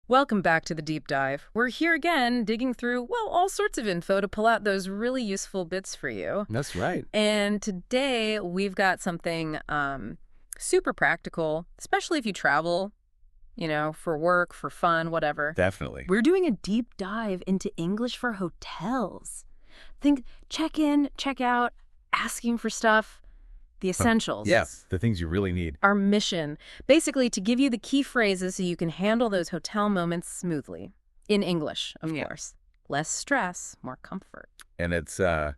Welcome back to the deep dive. We're here again digging through, well, all sorts of info to pull out those really useful bits for you. That's right. And today we've got something super practical, especially if you travel, for work, for fun, whatever. Definitely. We're doing a deep dive into English for hotels. Think check in, check out, asking for stuff, the essentials. Yeah, the things you really need. Our mission, basically to give you the key phrases so you can handle those hotel moments smoothly. In English, of course. Less stress, more comfort. And it's a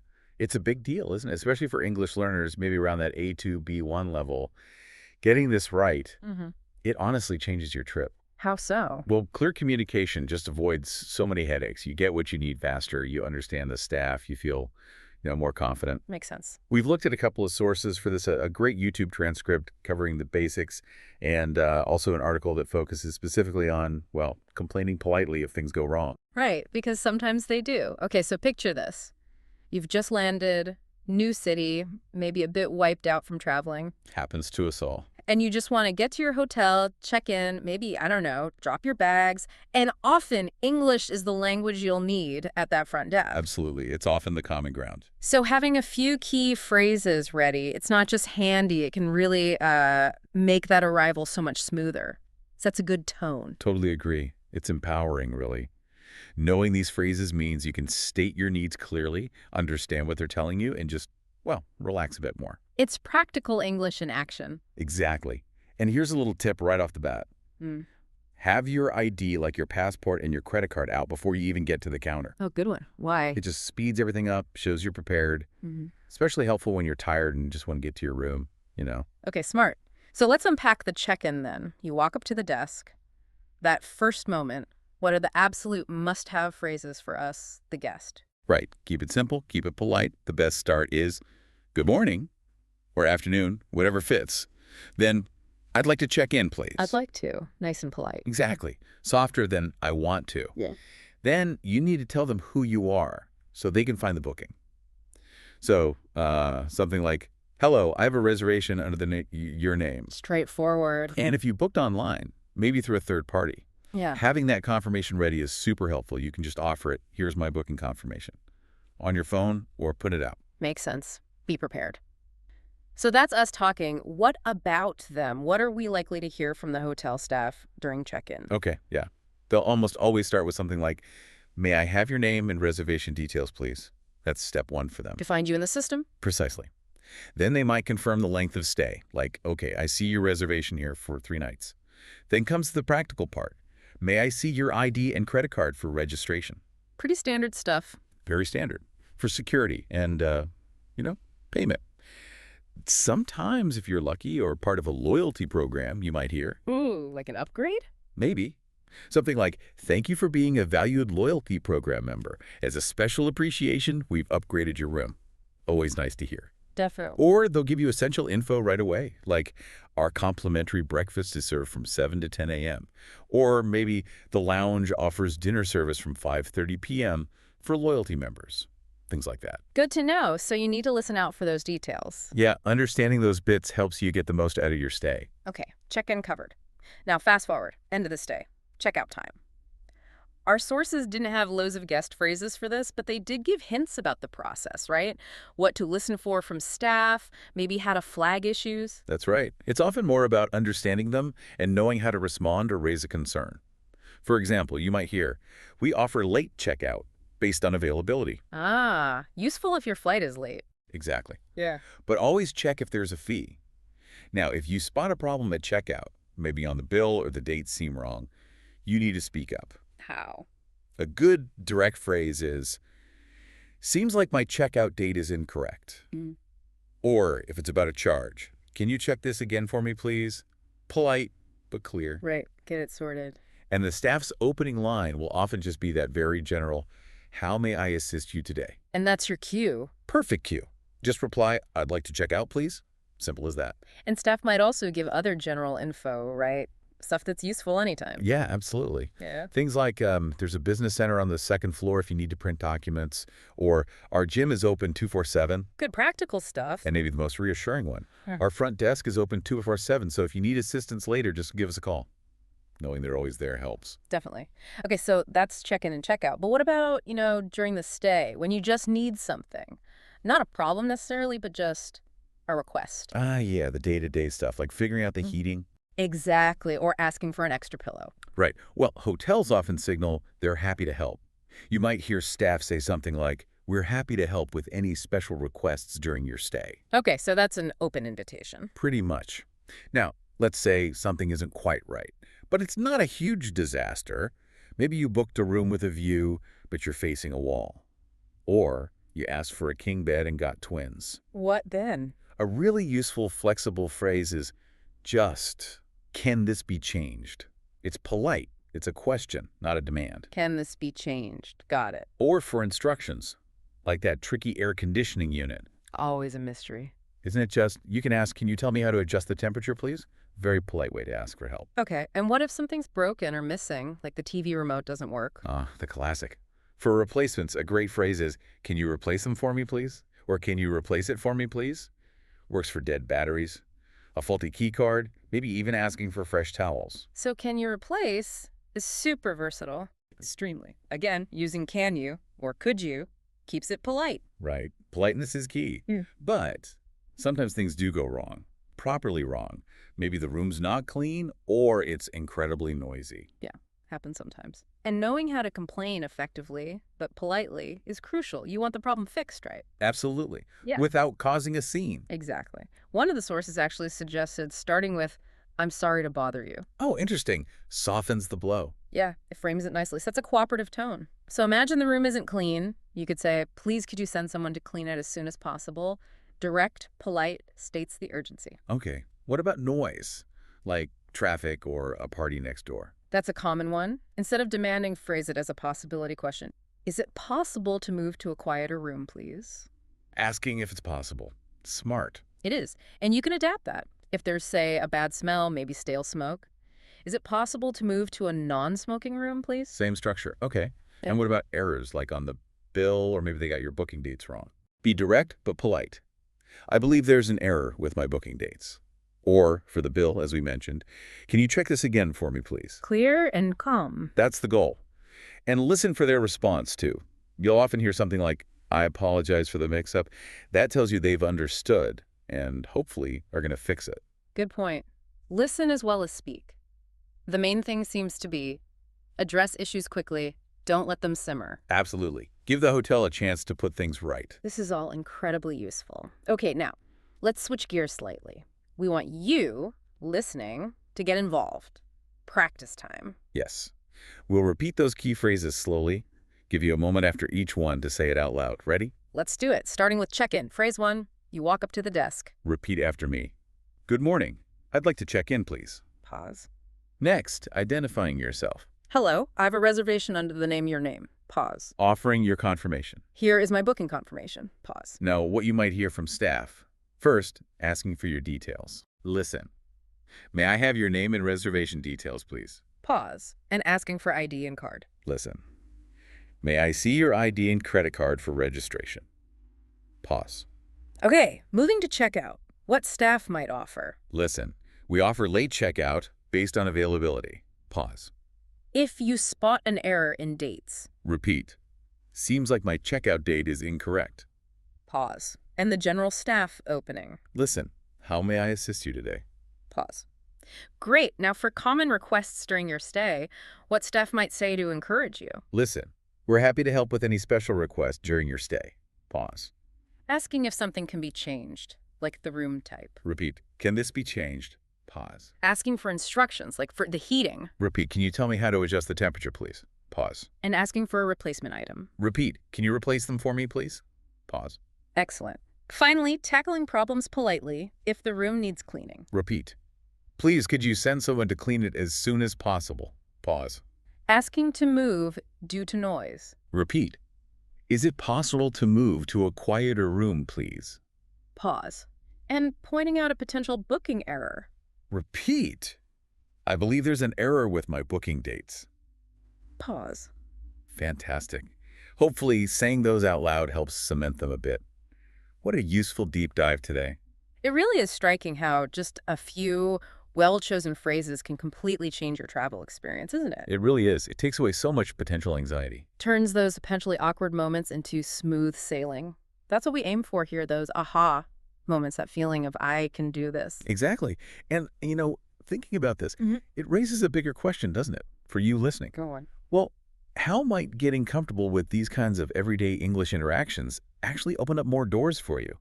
big deal, isn't it? Especially for English learners, maybe around that A2, B1 level. Getting this right, it honestly changes your trip. How so? Well, clear communication just avoids so many headaches. You get what you need faster. You understand the staff. You feel more confident. Makes sense. We've looked at a couple of sources for this, a great YouTube transcript covering the basics, and also an article that focuses specifically on, well, complaining politely if things go wrong. Right, because sometimes they do. Okay, so picture this. You've just landed, new city, maybe a bit wiped out from traveling, Happens to us all. and you just want to get to your hotel, check in, maybe, I don't know, drop your bags, and often English is the language you'll need at that front desk. Absolutely. It's often the common ground. So having a few key phrases ready, it's not just handy, it can really make that arrival so much smoother. Sets a good tone. Totally agree. It's empowering, really. Knowing these phrases means you can state your needs clearly, understand what they're telling you, and just, well, relax a bit more. It's practical English in action. Exactly. And here's a little tip right off the bat. Have your ID, like your passport and your credit card, out before you even get to the counter. Oh, good one. Why? It just speeds everything up, shows you're prepared. Especially helpful when you're tired and just want to get to your room. Okay, smart. So let's unpack the check-in then. You walk up to the desk. That first moment, what are the absolute must-have phrases for us, the guest? Right. Keep it simple, keep it polite. The best start is good morning or afternoon, whatever fits. Then, I'd like to check in, please. I'd like to. Nice and polite. Exactly. Softer than I want to. Yeah. Then you need to tell them who you are so they can find the booking. So something like, hello, I have a reservation under your name. Straightforward. And if you booked online, maybe through a third party, Yeah. having that confirmation ready is super helpful. You can just offer it, here's my booking confirmation, on your phone or put it out. Makes sense. Be prepared. So that's us talking. What about them? What are we likely to hear from the hotel staff during check-in? Okay, yeah. They'll almost always start with something like, may I have your name and reservation details, please? That's step one for them. To find you in the system? Precisely. Then they might confirm the length of stay, like, okay, I see your reservation here for 3 nights. Then comes the practical part. May I see your ID and credit card for registration? Pretty standard stuff. Very standard. For security and, payment. Sometimes, if you're lucky or part of a loyalty program, you might hear, Ooh, like an upgrade? maybe, something like, thank you for being a valued loyalty program member. As a special appreciation, we've upgraded your room. Always nice to hear. Definitely. Or they'll give you essential info right away, like our complimentary breakfast is served from 7 to 10 a.m. Or maybe the lounge offers dinner service from 5:30 p.m. for loyalty members. Things like that. Good to know. So you need to listen out for those details. Yeah, understanding those bits helps you get the most out of your stay. Okay, check-in covered. Now fast forward, end of the stay, checkout time. Our sources didn't have loads of guest phrases for this, but they did give hints about the process, right? What to listen for from staff, maybe how to flag issues. That's right. It's often more about understanding them and knowing how to respond or raise a concern. For example, you might hear, we offer late checkout based on availability. Ah, useful if your flight is late. Exactly. Yeah. But always check if there's a fee. Now, if you spot a problem at checkout, maybe on the bill or the dates seem wrong, you need to speak up. How? A good direct phrase is, seems like my checkout date is incorrect. Or if it's about a charge, can you check this again for me, please? Polite, but clear. Right, get it sorted. And the staff's opening line will often just be that very general, how may I assist you today? And that's your cue. Perfect cue. Just reply, I'd like to check out, please. Simple as that. And staff might also give other general info, right? Stuff that's useful anytime. Yeah, absolutely. Yeah. Things like there's a business center on the 2nd floor if you need to print documents, or our gym is open 24/7, Good practical stuff. and maybe the most reassuring one, our front desk is open 24/7, so if you need assistance later, just give us a call. Knowing they're always there helps. Definitely. Okay, so that's check-in and check-out. But what about, during the stay, when you just need something? Not a problem necessarily, but just a request. Ah, yeah, the day-to-day stuff, like figuring out the Mm. heating. Exactly, or asking for an extra pillow. Right. Well, hotels often signal they're happy to help. You might hear staff say something like, "We're happy to help with any special requests during your stay." Okay, so that's an open invitation. Pretty much. Now, let's say something isn't quite right, but it's not a huge disaster. Maybe you booked a room with a view, but you're facing a wall. Or you asked for a king bed and got twins. What then? A really useful, flexible phrase is just, "Can this be changed?" It's polite. It's a question, not a demand. Can this be changed? Got it. Or for instructions, like that tricky air conditioning unit. Always a mystery. Isn't it just, you can ask, "Can you tell me how to adjust the temperature, please?" Very polite way to ask for help. Okay, and what if something's broken or missing, like the TV remote doesn't work? Ah, the classic. For replacements, a great phrase is, "Can you replace them for me, please?" Or "Can you replace it for me, please?" Works for dead batteries, a faulty key card, maybe even asking for fresh towels. So can you replace is super versatile. Extremely. Again, using can you or could you keeps it polite. Right. Politeness is key. Yeah. But sometimes things do go wrong. Properly wrong. Maybe the room's not clean or it's incredibly noisy. Yeah, happens sometimes. And knowing how to complain effectively, but politely, is crucial. You want the problem fixed, right? Absolutely. Yeah. Without causing a scene. Exactly. One of the sources actually suggested starting with, "I'm sorry to bother you." Oh, interesting. Softens the blow. Yeah, it frames it nicely. Sets a cooperative tone. So imagine the room isn't clean. You could say, "Please, could you send someone to clean it as soon as possible?" Direct, polite, states the urgency. Okay. What about noise? Like traffic or a party next door? That's a common one. Instead of demanding, phrase it as a possibility question. Is it possible to move to a quieter room, please? Asking if it's possible. Smart. It is. And you can adapt that. If there's, say, a bad smell, maybe stale smoke. Is it possible to move to a non-smoking room, please? Same structure. Okay. Yeah. And what about errors, like on the bill, or maybe they got your booking dates wrong? Be direct but polite. "I believe there's an error with my booking dates." Or, for the bill, as we mentioned, "Can you check this again for me, please?" Clear and calm. That's the goal. And listen for their response, too. You'll often hear something like, "I apologize for the mix-up." That tells you they've understood and hopefully are going to fix it. Good point. Listen as well as speak. The main thing seems to be address issues quickly, don't let them simmer. Absolutely. Give the hotel a chance to put things right. This is all incredibly useful. Okay, now, let's switch gears slightly. We want you, listening, to get involved. Practice time. Yes. We'll repeat those key phrases slowly, give you a moment after each one to say it out loud. Ready? Let's do it, starting with check-in. Phrase 1, you walk up to the desk. Repeat after me. "Good morning. I'd like to check in, please." Pause. Next, identifying yourself. Hello, I have a reservation under the name your name. Pause. Offering your confirmation. Here is my booking confirmation. Pause. Now, what you might hear from staff. First, asking for your details. Listen. "May I have your name and reservation details, please?" Pause. And asking for ID and card. Listen. "May I see your ID and credit card for registration?" Pause. Okay, moving to checkout. What staff might offer? Listen. "We offer late checkout based on availability." Pause. If you spot an error in dates. Repeat. "Seems like my checkout date is incorrect." Pause. And the general staff opening. Listen. "How may I assist you today?" Pause. Great. Now for common requests during your stay, what staff might say to encourage you? Listen. "We're happy to help with any special requests during your stay." Pause. Asking if something can be changed, like the room type. Repeat. "Can this be changed?" Pause. Asking for instructions, like for the heating. Repeat. "Can you tell me how to adjust the temperature, please?" Pause. And asking for a replacement item. Repeat. "Can you replace them for me, please?" Pause. Excellent. Finally, tackling problems politely if the room needs cleaning. Repeat. "Please, could you send someone to clean it as soon as possible?" Pause. Asking to move due to noise. Repeat. "Is it possible to move to a quieter room, please?" Pause. And pointing out a potential booking error. Repeat. "I believe there's an error with my booking dates." Pause. Fantastic. Hopefully, saying those out loud helps cement them a bit. What a useful deep dive today. It really is striking how just a few Well-chosen phrases can completely change your travel experience, isn't it? It really is. It takes away so much potential anxiety. Turns those potentially awkward moments into smooth sailing. That's what we aim for here, those aha moments, that feeling of I can do this. Exactly. And, thinking about this, Hmm. it raises a bigger question, doesn't it, for you listening? Go on. Well, how might getting comfortable with these kinds of everyday English interactions actually open up more doors for you?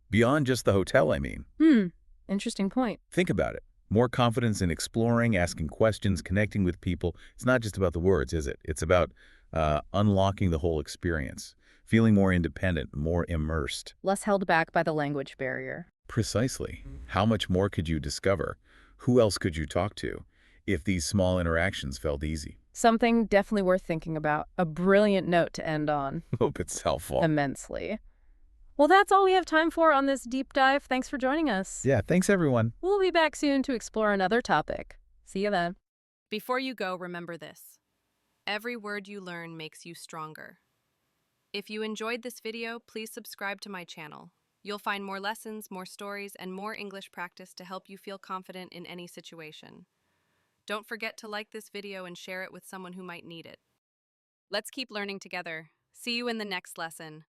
Beyond just the hotel, I mean. Hmm. Interesting point. Think about it. More confidence in exploring, asking questions, connecting with people. It's not just about the words, is it? It's about unlocking the whole experience, feeling more independent, more immersed. Less held back by the language barrier. Precisely. How much more could you discover? Who else could you talk to if these small interactions felt easy? Something definitely worth thinking about. A brilliant note to end on. Hope it's helpful. Immensely. Well, that's all we have time for on this deep dive. Thanks for joining us. Yeah, thanks everyone. We'll be back soon to explore another topic. See you then. Before you go, remember this. Every word you learn makes you stronger. If you enjoyed this video, please subscribe to my channel. You'll find more lessons, more stories, and more English practice to help you feel confident in any situation. Don't forget to like this video and share it with someone who might need it. Let's keep learning together. See you in the next lesson.